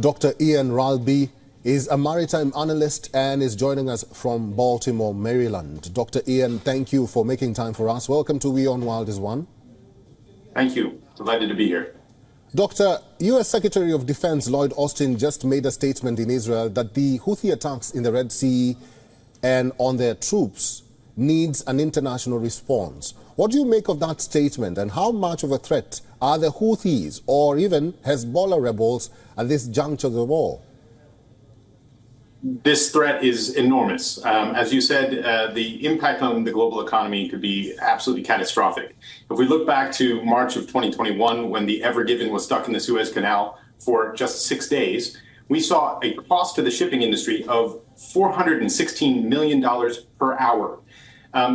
Dr. Ian Ralby is a maritime analyst and is joining us from Baltimore, Maryland. Dr. Ian, thank you for making time for us. Welcome to WION World is One. Thank you. Delighted to be here. Doctor, U.S. Secretary of Defense Lloyd Austin just made a statement in Israel that the Houthi attacks in the Red Sea and on their troops needs an international response. What do you make of that statement, and how much of a threat are the Houthis or even Hezbollah rebels at this juncture of the war? This threat is enormous. As you said, the impact on the global economy could be absolutely catastrophic. If we look back to March of 2021, when the Ever Given was stuck in the Suez Canal for just 6 days, we saw a cost to the shipping industry of $416 million per hour.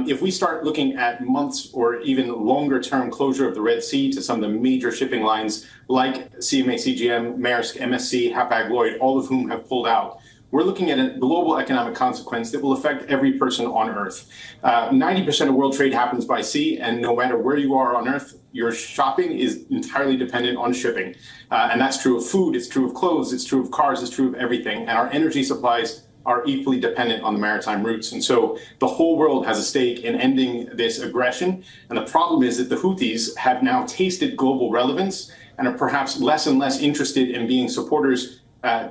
If we start looking at months or even longer term closure of the Red Sea to some of the major shipping lines like CMA CGM, Maersk, MSC, Hapag-Lloyd, all of whom have pulled out, we're looking at a global economic consequence that will affect every person on Earth. 90% of world trade happens by sea, and no matter where you are on Earth, your shopping is entirely dependent on shipping. And that's true of food, it's true of clothes, it's true of cars, it's true of everything. And our energy supplies are equally dependent on the maritime routes. And so the whole world has a stake in ending this aggression. And the problem is that the Houthis have now tasted global relevance and are perhaps less and less interested in being supporters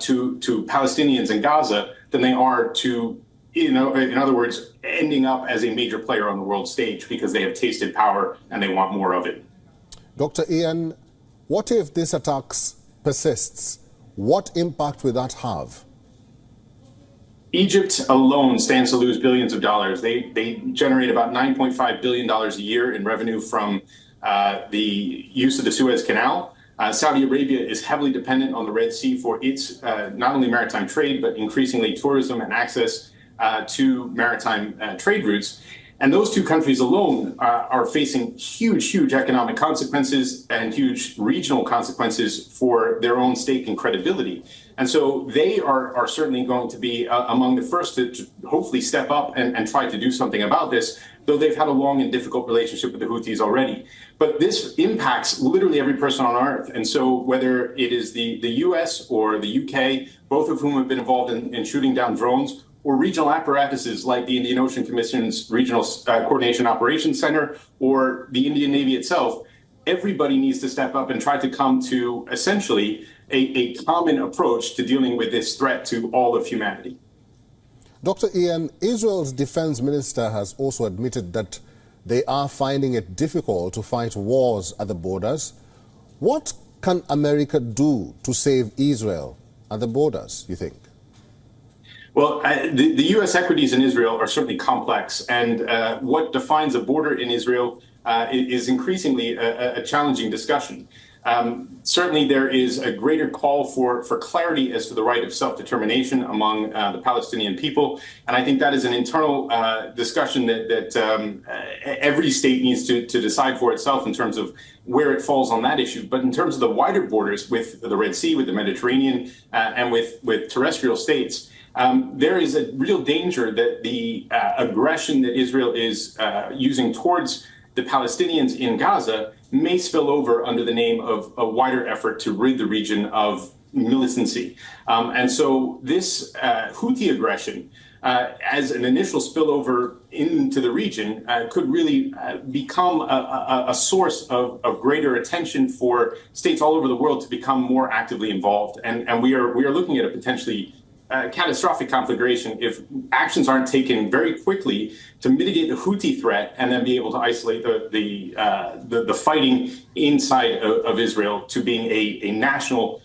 to Palestinians in Gaza than they are to, in other words, ending up as a major player on the world stage because they have tasted power and they want more of it. Dr. Ian, what if this attack persists? What impact will that have? Egypt alone stands to lose billions of dollars. They generate about $9.5 billion a year in revenue from the use of the Suez Canal. Saudi Arabia is heavily dependent on the Red Sea for its not only maritime trade, but increasingly tourism and access to maritime trade routes. And those two countries alone are facing huge economic consequences and huge regional consequences for their own stake and credibility. And so they are certainly going to be among the first to hopefully step up and try to do something about this, though they've had a long and difficult relationship with the Houthis already. But this impacts literally every person on Earth. And so whether it is the US or the UK, both of whom have been involved in shooting down drones, or regional apparatuses like the Indian Ocean Commission's Regional Coordination Operations Center or the Indian Navy itself, everybody needs to step up and try to come to essentially a common approach to dealing with this threat to all of humanity. Dr. Ian, Israel's defense minister has also admitted that they are finding it difficult to fight wars at the borders. What can America do to save Israel at the borders, you think? Well, the U.S. equities in Israel are certainly complex, and what defines a border in Israel is increasingly a challenging discussion. Certainly, there is a greater call for clarity as to the right of self-determination among the Palestinian people, and I think that is an internal discussion that every state needs to decide for itself in terms of where it falls on that issue. But in terms of the wider borders with the Red Sea, with the Mediterranean, and with terrestrial states, there is a real danger that the aggression that Israel is using towards the Palestinians in Gaza may spill over under the name of a wider effort to rid the region of militancy. And so this Houthi aggression, as an initial spillover into the region, could really become a source of greater attention for states all over the world to become more actively involved. And we are looking at a potentially catastrophic conflagration if actions aren't taken very quickly to mitigate the Houthi threat and then be able to isolate the fighting inside of Israel to being a national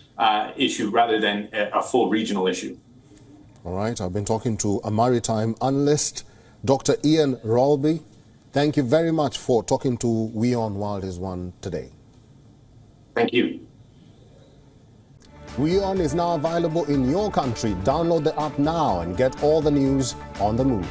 issue rather than a full regional issue. All right, I've been talking to a maritime analyst, Dr. Ian Ralby. Thank you very much for talking to WION World is One today. Thank you. WION is now available in your country. Download the app now and get all the news on the move.